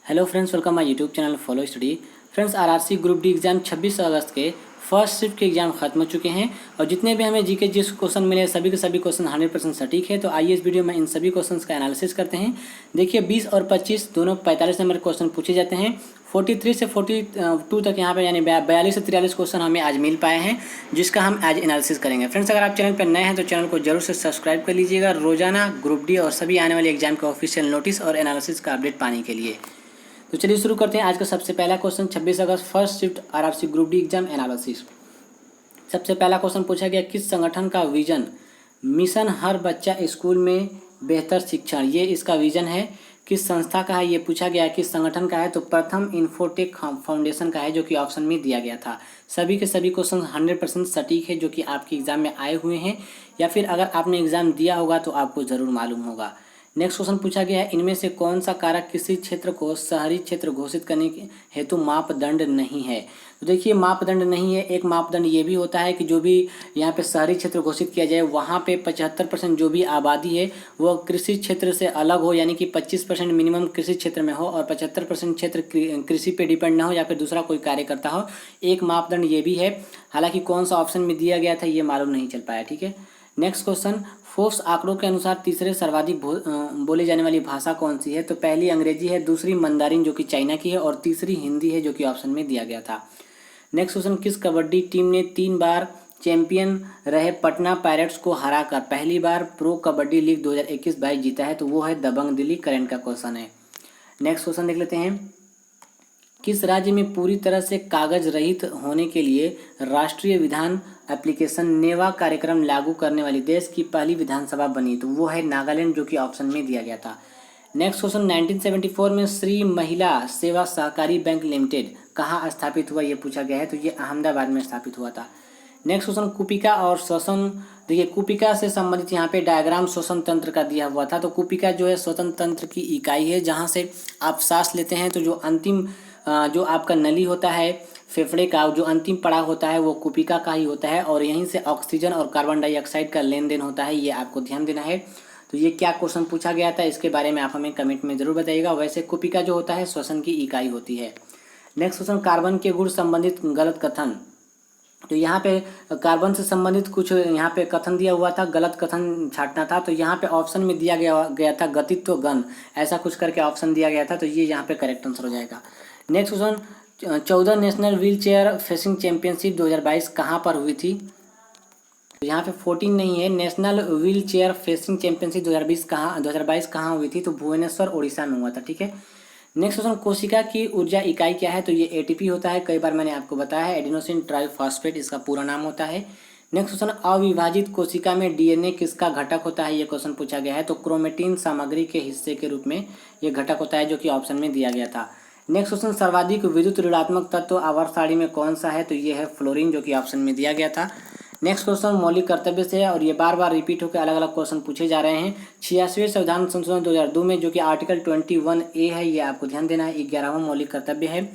Hello friends, welcome my YouTube channel follow study. Friends, RRC group D exam 26 अगस्त के first shift के exam खत्म हो चुके हैं और जितने भी हमें जीके जिस क्वेश्चन मिले सभी के सभी क्वेश्चन 100% सटीक है। तो आइए इस वीडियो में इन सभी क्वेश्चंस का एनालिसिस करते हैं। देखिए 20 और 25 दोनों 45 नंबर क्वेश्चन पूछे जाते हैं। 43 से 42 तक यहाँ पे यानी 42 से 43 क्वेश्चन हमें आज मिल पाए हैं, जिसका हम आज एनालिसिस करेंगे। फ्रेंड्स, अगर आप चैनल पर नए हैं तो चैनल को जरूर से सब्सक्राइब कर लीजिएगा रोजाना ग्रुप डी और सभी आने वाले एग्जाम के ऑफिशियल नोटिस और एनालिसिस का अपडेट पाने के लिए। तो चलिए शुरू करते हैं आज का सबसे पहला क्वेश्चन। 26 अगस्त first shift RRC group D exam analysis. सबसे पहला क्वेश्चन पूछा गया, किस संगठन का विजन मिशन हर बच्चा स्कूल में बेहतर शिक्षण, ये इसका विजन है। किस संस्था का है ये पूछा गया। किस संगठन का है तो प्रथम इन्फोटेक फाउंडेशन का है, जो कि ऑप्शन में दिया गया था। सभी के सभी क्वेश्चन 100% सटीक है, जो कि आपके एग्जाम में आए हुए हैं या फिर अगर आपने एग्जाम दिया होगा तो आपको ज़रूर मालूम होगा। नेक्स्ट क्वेश्चन पूछा गया है, इनमें से कौन सा कारक किसी क्षेत्र को शहरी क्षेत्र घोषित करने के हेतु मापदंड नहीं है। तो देखिए मापदंड नहीं है। एक मापदंड ये भी होता है कि जो भी यहाँ पे शहरी क्षेत्र घोषित किया जाए वहाँ पे 75% जो भी आबादी है वो कृषि क्षेत्र से अलग हो, यानी कि 25% मिनिमम कृषि क्षेत्र में हो और 75% क्षेत्र कृषि पे डिपेंड ना हो या फिर दूसरा कोई कार्य करता हो। एक मापदंड ये भी है, हालांकि कौन सा ऑप्शन में दिया गया था ये मालूम नहीं चल पाया। ठीक है, नेक्स्ट क्वेश्चन, फोर्ब्स आंकड़ों के अनुसार तीसरे सर्वाधिक बोली जाने वाली भाषा कौन सी है। तो पहली अंग्रेजी है, दूसरी मंदारिन जो कि चाइना की है और तीसरी हिंदी है, जो कि ऑप्शन में दिया गया था। नेक्स्ट क्वेश्चन, किस कबड्डी टीम ने 3 बार चैंपियन रहे पटना पायरेट्स को हराकर पहली बार प्रो कबड्डी लीग 2021-22 जीता है। तो वो है दबंग दिल्ली। करंट का क्वेश्चन है। नेक्स्ट क्वेश्चन देख लेते हैं, किस राज्य में पूरी तरह से कागज रहित होने के लिए राष्ट्रीय विधान एप्लीकेशन नेवा कार्यक्रम लागू करने वाली देश की पहली विधानसभा बनी। तो वो है नागालैंड, जो कि ऑप्शन में दिया गया था। नेक्स्ट क्वेश्चन, 1974 में श्री महिला सेवा सहकारी बैंक लिमिटेड कहाँ स्थापित हुआ ये पूछा गया है। तो ये अहमदाबाद में स्थापित हुआ था। नेक्स्ट क्वेश्चन, कुपिका और श्वसन। देखिए कुपिका से संबंधित यहाँ पे डायग्राम श्वसन तंत्र का दिया हुआ था। तो कुपिका जो है श्वसन तंत्र की इकाई है, जहाँ से आप सांस लेते हैं। तो जो अंतिम जो आपका नली होता है फेफड़े का, जो अंतिम पड़ाव होता है वो कुपिका का ही होता है और यहीं से ऑक्सीजन और कार्बन डाइऑक्साइड का लेन देन होता है। ये आपको ध्यान देना है। तो ये क्या क्वेश्चन पूछा गया था, इसके बारे में आप हमें कमेंट में जरूर बताइएगा। वैसे कुपिका जो होता है श्वसन की इकाई होती है। नेक्स्ट क्वेश्चन, कार्बन के गुण संबंधित गलत कथन। तो यहाँ पे कार्बन से संबंधित कुछ यहाँ पे कथन दिया हुआ था, गलत कथन छांटना था। तो यहाँ पे ऑप्शन में दिया गया था गतित्व गण, ऐसा कुछ करके ऑप्शन दिया गया था। तो ये यहाँ पे करेक्ट आंसर हो जाएगा। Next question, 14 national wheel chair facing championship 2022 कहाँ पर हुई थी। तो यहाँ पे 14 नहीं है, national wheel chair facing championship 2022 कहाँ हुई थी। तो भुवनेश्वर उड़ीसा में हुआ था। ठीक है, नेक्स्ट क्वेश्चन, कोशिका की ऊर्जा इकाई क्या है। तो ये एटीपी होता है, कई बार मैंने आपको बताया है। एडिनोसिन ट्राइफॉस्फेट इसका पूरा नाम होता है। नेक्स्ट क्वेश्चन, अविभाजित कोशिका में डीएनए किसका घटक होता है, ये क्वेश्चन पूछा गया है। तो क्रोमेटिन सामग्री के हिस्से के रूप में ये घटक होता है, जो कि ऑप्शन में दिया गया था। नेक्स्ट क्वेश्चन, सर्वाधिक विद्युत ऋणात्मक तत्व आवर्त सारणी में कौन सा है। तो ये है फ्लोरीन, जो कि ऑप्शन में दिया गया था। नेक्स्ट क्वेश्चन मौलिक कर्तव्य से है और ये बार बार रिपीट होकर अलग अलग क्वेश्चन पूछे जा रहे हैं। 86वें संविधान संशोधन 2002 में, जो कि आर्टिकल 21A है, ये आपको ध्यान देना है। 11वां मौलिक कर्तव्य है।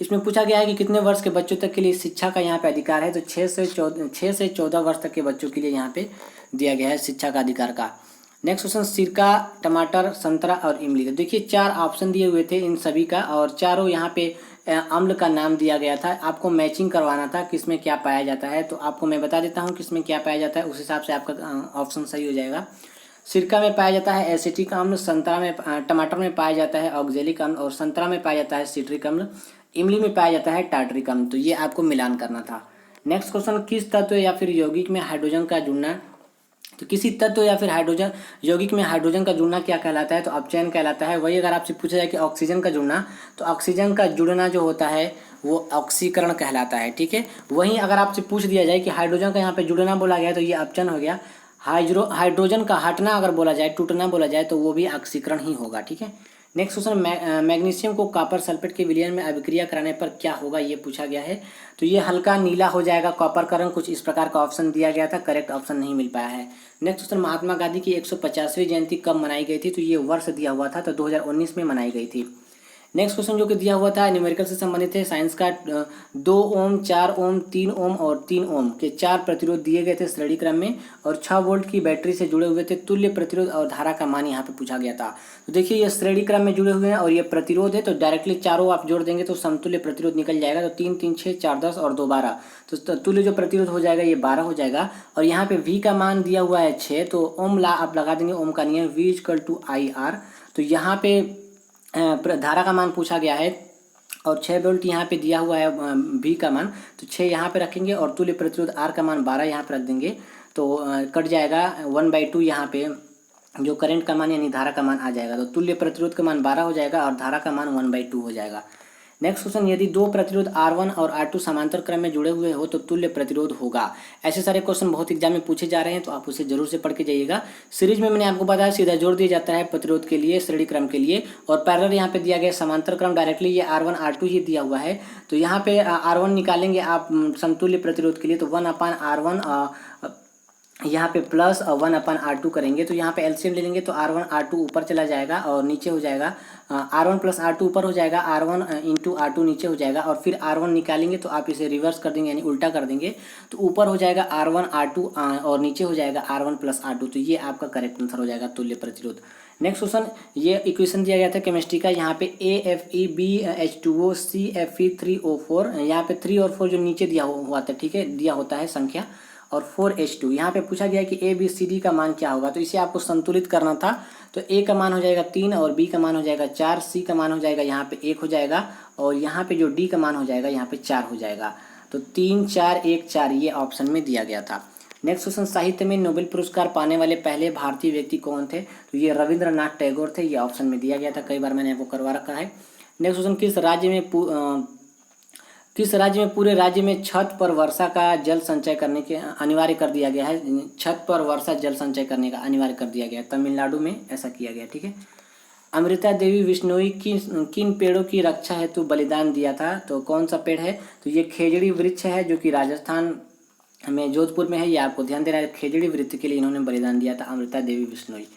इसमें पूछा गया है कि कितने वर्ष के बच्चों तक के लिए शिक्षा का यहाँ पे अधिकार है। तो 6 से 14 वर्ष तक के बच्चों के लिए यहाँ पे दिया गया है शिक्षा का अधिकार का। नेक्स्ट क्वेश्चन, सिरका, टमाटर, संतरा और इमली। तो देखिए 4 ऑप्शन दिए हुए थे इन सभी का और चारों यहाँ पे अम्ल का नाम दिया गया था। आपको मैचिंग करवाना था किसमें क्या पाया जाता है। तो आपको मैं बता देता हूँ किसमें क्या पाया जाता है, उस हिसाब से आपका ऑप्शन सही हो जाएगा। सिरका में पाया जाता है एसिटिक अम्ल, संतरा में टमाटर में पाया जाता है ऑक्जेलिक अम्ल और संतरा में पाया जाता है सिट्रिक अम्ल, इमली में पाया जाता है टार्टरिक अम्ल। तो ये आपको मिलान करना था। नेक्स्ट क्वेश्चन, किस तत्व या फिर यौगिक में हाइड्रोजन का जुड़ना। तो किसी तत्व या फिर हाइड्रोजन यौगिक में हाइड्रोजन का जुड़ना क्या कहलाता है। तो अपचयन कहलाता है। वही अगर आपसे पूछा जाए कि ऑक्सीजन का जुड़ना, तो ऑक्सीजन का जुड़ना जो होता है वो ऑक्सीकरण कहलाता है। ठीक है, वहीं अगर आपसे पूछ दिया जाए कि हाइड्रोजन का यहाँ पे जुड़ना बोला गया तो ये अपचयन हो गया। हाइड्रोजन का हटना अगर बोला जाए, टूटना बोला जाए, तो वो भी ऑक्सीकरण ही होगा। ठीक है, नेक्स्ट क्वेश्चन, मैग्नीशियम को कॉपर सल्फेट के विलयन में अभिक्रिया कराने पर क्या होगा, ये पूछा गया है। तो ये हल्का नीला हो जाएगा कॉपर का रंग, कुछ इस प्रकार का ऑप्शन दिया गया था। करेक्ट ऑप्शन नहीं मिल पाया है। नेक्स्ट क्वेश्चन, महात्मा गांधी की 150वीं जयंती कब मनाई गई थी। तो ये वर्ष दिया हुआ था, तो 2019 में मनाई गई थी। नेक्स्ट क्वेश्चन जो कि दिया हुआ था न्यूमेरिकल से संबंधित है, साइंस का 2 ओम, 4 ओम, 3 ओम और 3 ओम के 4 प्रतिरोध दिए गए थे श्रेणी क्रम में और 6 वोल्ट की बैटरी से जुड़े हुए थे। तुल्य प्रतिरोध और धारा का मान यहाँ पे पूछा गया था। तो देखिए ये श्रेणी क्रम में जुड़े हुए हैं और ये प्रतिरोध है, तो डायरेक्टली चारों आप जोड़ देंगे तो समतुल्य प्रतिरोध निकल जाएगा। तो 3 3 6 4 10 और 2 12, तो तुल्य जो प्रतिरोध हो जाएगा ये 12 हो जाएगा। और यहाँ पे V का मान दिया हुआ है 6, तो ओम ला आप लगा देंगे, ओम का नियम V = IR। तो यहाँ पे धारा का मान पूछा गया है और 6 वोल्ट यहाँ पे दिया हुआ है V का मान, तो 6 यहाँ पे रखेंगे और तुल्य प्रतिरोध R का मान 12 यहाँ पे रख देंगे। तो कट जाएगा 1/2 यहाँ पे जो करंट का मान यानी धारा का मान आ जाएगा। तो तुल्य प्रतिरोध का मान 12 हो जाएगा और धारा का मान 1/2 हो जाएगा। नेक्स्ट क्वेश्चन, यदि दो प्रतिरोध R1 और R2 समांतर क्रम में जुड़े हुए हो तो तुल्य प्रतिरोध होगा। ऐसे सारे क्वेश्चन बहुत एग्जाम में पूछे जा रहे हैं, तो आप उसे जरूर से पढ़ के जाइएगा। सीरीज में मैंने आपको बताया सीधा जोड़ दिया जाता है प्रतिरोध के लिए, श्रेणी क्रम के लिए, और पैरेलल यहाँ पे दिया गया समांतर क्रम डायरेक्टली ये R1 R2 ही दिया हुआ है। तो यहाँ पे R1 निकालेंगे आप समतुल्य प्रतिरोध के लिए, तो 1/R1 यहाँ पे प्लस 1/R2 करेंगे। तो यहाँ पे एलसीएम ले लेंगे तो R1 R2 ऊपर चला जाएगा और नीचे हो जाएगा R1 + R2 ऊपर हो जाएगा, R1 × R2 नीचे हो जाएगा। और फिर R1 निकालेंगे तो आप इसे रिवर्स कर देंगे यानी उल्टा कर देंगे, तो ऊपर हो जाएगा R1 R2 और नीचे हो जाएगा R1 + R2। तो ये आपका करेक्ट आंसर हो जाएगा तुल्य प्रतिरोध। नेक्स्ट क्वेश्चन, ये इक्वेशन दिया गया था केमिस्ट्री का, यहाँ पे AFeBH2O CFe3O4, यहाँ पे 3 और 4 जो नीचे दिया हुआ था, ठीक है, दिया होता है संख्या, और 4H2। यहाँ पे पूछा गया कि ABCD का मान क्या होगा, तो इसे आपको संतुलित करना था। तो A का मान हो जाएगा 3 और B का मान हो जाएगा 4, C का मान हो जाएगा यहाँ पे 1 हो जाएगा और यहाँ पे जो D का मान हो जाएगा यहाँ पे 4 हो जाएगा। तो 3 4 1 4 ये ऑप्शन में दिया गया था। नेक्स्ट क्वेश्चन, साहित्य में नोबेल पुरस्कार पाने वाले पहले भारतीय व्यक्ति कौन थे, तो ये रविंद्रनाथ टैगोर थे, ये ऑप्शन में दिया गया था, कई बार मैंने आपको करवा रखा है। नेक्स्ट क्वेश्चन, किस राज्य में पूरे राज्य में छत पर वर्षा का जल संचय करने के अनिवार्य कर दिया गया है, छत पर वर्षा जल संचय करने का अनिवार्य कर दिया गया है, तमिलनाडु में ऐसा किया गया, ठीक है। अमृता देवी बिश्नोई किन पेड़ों की रक्षा हेतु बलिदान दिया था, तो कौन सा पेड़ है, तो ये खेजड़ी वृक्ष है जो कि राजस्थान में जोधपुर में है, ये आपको ध्यान देना है। खेजड़ी वृक्ष के लिए इन्होंने बलिदान दिया था अमृता देवी बिश्नोई।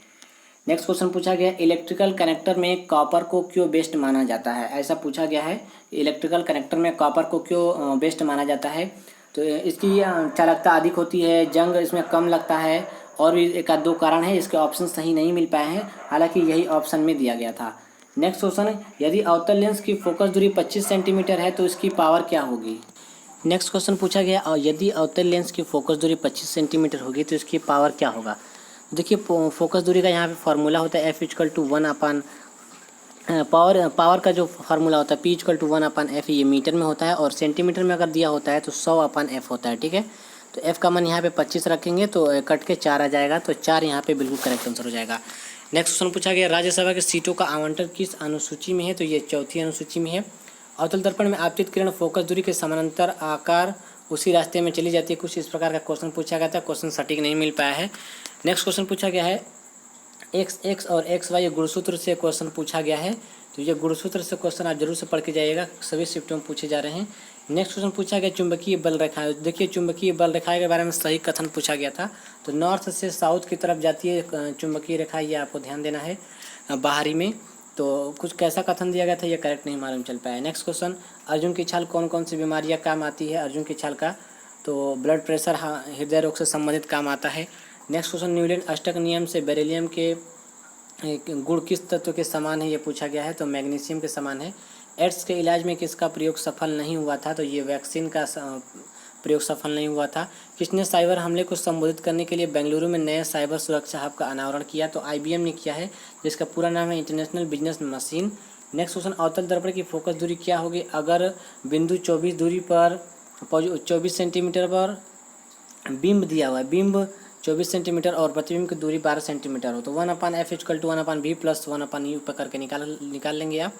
नेक्स्ट क्वेश्चन पूछा गया, इलेक्ट्रिकल कनेक्टर में कॉपर को क्यों बेस्ट माना जाता है, ऐसा पूछा गया है, इलेक्ट्रिकल कनेक्टर में कॉपर को क्यों बेस्ट माना जाता है। तो इसकी चालकता अधिक होती है, जंग इसमें कम लगता है, और भी एक आध दो कारण है, इसके ऑप्शन सही नहीं मिल पाए हैं, हालांकि यही ऑप्शन में दिया गया था। नेक्स्ट क्वेश्चन, यदि अवतल लेंस की फोकस दूरी 25 सेंटीमीटर है तो इसकी पावर क्या होगी। नेक्स्ट क्वेश्चन पूछा गया, यदि अवतल लेंस की फोकस दूरी 25 सेंटीमीटर होगी तो इसकी पावर क्या होगा। देखिए फोकस दूरी का यहाँ पे फार्मूला होता है F = 1/, पावर का जो फार्मूला होता है P = 1/F, ये मीटर में होता है, और सेंटीमीटर में अगर दिया होता है तो 100/F होता है, ठीक है। तो F का मान यहाँ पे 25 रखेंगे तो कट के 4 आ जाएगा, तो 4 यहाँ पे बिल्कुल करेक्ट आंसर हो जाएगा। नेक्स्ट क्वेश्चन पूछा गया, राज्यसभा की सीटों का आवंटन किस अनुसूची में है, तो ये 4थी अनुसूची में है। अवतल दर्पण में आपतित किरण फोकस दूरी के समानांतर आकार उसी रास्ते में चली जाती है, कुछ इस प्रकार का क्वेश्चन पूछा गया था, क्वेश्चन सटीक नहीं मिल पाया है। नेक्स्ट क्वेश्चन पूछा गया है, x और xy गुणसूत्र से क्वेश्चन पूछा गया है, तो ये गुणसूत्र से क्वेश्चन आप जरूर से पढ़ के जाइएगा, सभी शिफ्टों में पूछे जा रहे हैं। नेक्स्ट क्वेश्चन पूछा गया, चुंबकीय बल रेखाएं, देखिए चुंबकीय बल रेखाएं के बारे में सही कथन पूछा गया था, तो नॉर्थ से साउथ की तरफ जाती है चुंबकीय रेखा, ये आपको ध्यान देना है बाहरी में। तो कुछ कैसा कथन दिया गया था ये करेक्ट नहीं मालूम चल पाया। नेक्स्ट क्वेश्चन, अर्जुन की छाल कौन कौन सी बीमारियाँ काम आती है, अर्जुन की छाल का तो ब्लड प्रेशर, हृदय रोग से संबंधित काम आता है। नेक्स्ट क्वेश्चन, न्यूटन अष्टक नियम से बेरिलियम के गुण किस तत्व के समान है, ये पूछा गया है, तो मैग्नीशियम के समान है। एड्स के इलाज में किसका प्रयोग सफल नहीं हुआ था, तो ये वैक्सीन का प्रयोग सफल नहीं हुआ था। किसने साइबर हमले को संबोधित करने के लिए बेंगलुरु में नए साइबर सुरक्षा हब का अनावरण किया, तो IBM ने किया है, जिसका पूरा नाम है international business machine. Next question, अवतल दर्पण की फोकस दूरी क्या होगी अगर बिंदु 24 दूरी पर 24 सेंटीमीटर पर बिंब दिया हुआ है, बिंब 24 सेंटीमीटर और प्रतिबिंब की दूरी 12 सेंटीमीटर हो, तो 1/F = 1/V + 1/U पर करके निकाल लेंगे आप।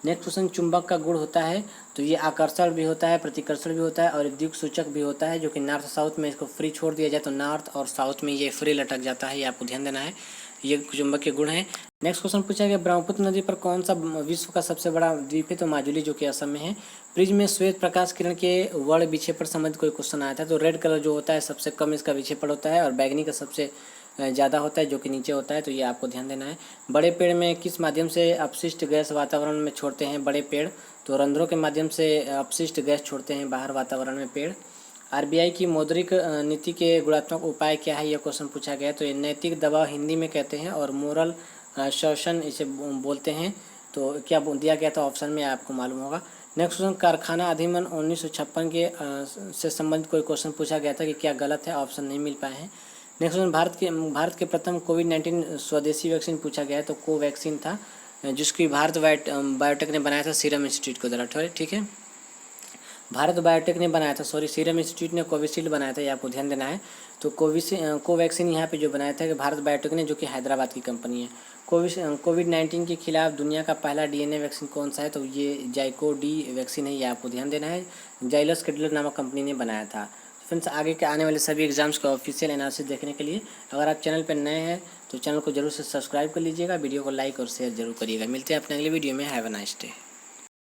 नेक्स्ट क्वेश्चन, चुंबक का गुण होता है, तो ये आकर्षण भी होता है, प्रतिकर्षण भी होता है और द्विक सूचक भी होता है, जो कि नॉर्थ साउथ में इसको फ्री छोड़ दिया जाए तो नॉर्थ और साउथ में ये फ्री लटक जाता है, ये आपको ध्यान देना है, ये चुंबक के गुण हैं। नेक्स्ट क्वेश्चन पूछा गया, ब्रह्मपुत्र नदी पर कौन सा विश्व का सबसे बड़ा द्वीप है, तो माजुली, जो कि असम में है। प्रिज्म में श्वेत प्रकाश किरण के वर्ण विक्षेपण संबंधित कोई क्वेश्चन आया था, तो रेड कलर जो होता है सबसे कम इसका विक्षेपण होता है और बैगनी का सबसे ज़्यादा होता है जो कि नीचे होता है, तो ये आपको ध्यान देना है। बड़े पेड़ में किस माध्यम से अपशिष्ट गैस वातावरण में छोड़ते हैं बड़े पेड़? तो रंध्रों के माध्यम से अपशिष्ट गैस छोड़ते हैं बाहर वातावरण में पेड़। आरबीआई की मौद्रिक नीति के गुणात्मक उपाय क्या है, ये क्वेश्चन पूछा गया है। तो ये नैतिक दबाव हिंदी में कहते हैं और मोरल शोषण इसे बोलते हैं। तो क्या दिया गया था ऑप्शन में, आपको मालूम होगा। नेक्स्ट क्वेश्चन, कारखाना अधिनियम 1956 के से संबंधित कोई क्वेश्चन पूछा गया था कि क्या गलत है, ऑप्शन नहीं मिल पाए हैं। नेक्स्ट क्वेश्चन, भारत के प्रथम कोविड-19 स्वदेशी वैक्सीन पूछा गया है। तो कोवैक्सीन था, जिसकी भारत बायोटेक ने बनाया था सीरम इंस्टीट्यूट के द्वारा। ठीक है, भारत बायोटेक ने बनाया था, सीरम इंस्टीट्यूट ने कोविशील्ड बनाया था, ये आपको ध्यान देना है। तो कोवैक्सीन यहाँ पे जो बनाया था कि भारत बायोटेक ने, जो कि हैदराबाद की कंपनी है। कोविड-19 के खिलाफ दुनिया का पहला डीएनए वैक्सीन कौन सा है? तो ये जाइकोडी वैक्सीन है, ये आपको ध्यान देना है। जाइलस कैडिलर नामक कंपनी ने बनाया था। फ्रेंड्स, आगे के आने वाले सभी एग्जाम्स का ऑफिशियल एनालिसिस देखने के लिए अगर आप चैनल पर नए हैं तो चैनल को जरूर से सब्सक्राइब कर लीजिएगा, वीडियो को लाइक और शेयर जरूर करिएगा। मिलते हैं अपने अगले वीडियो में। Have a nice day.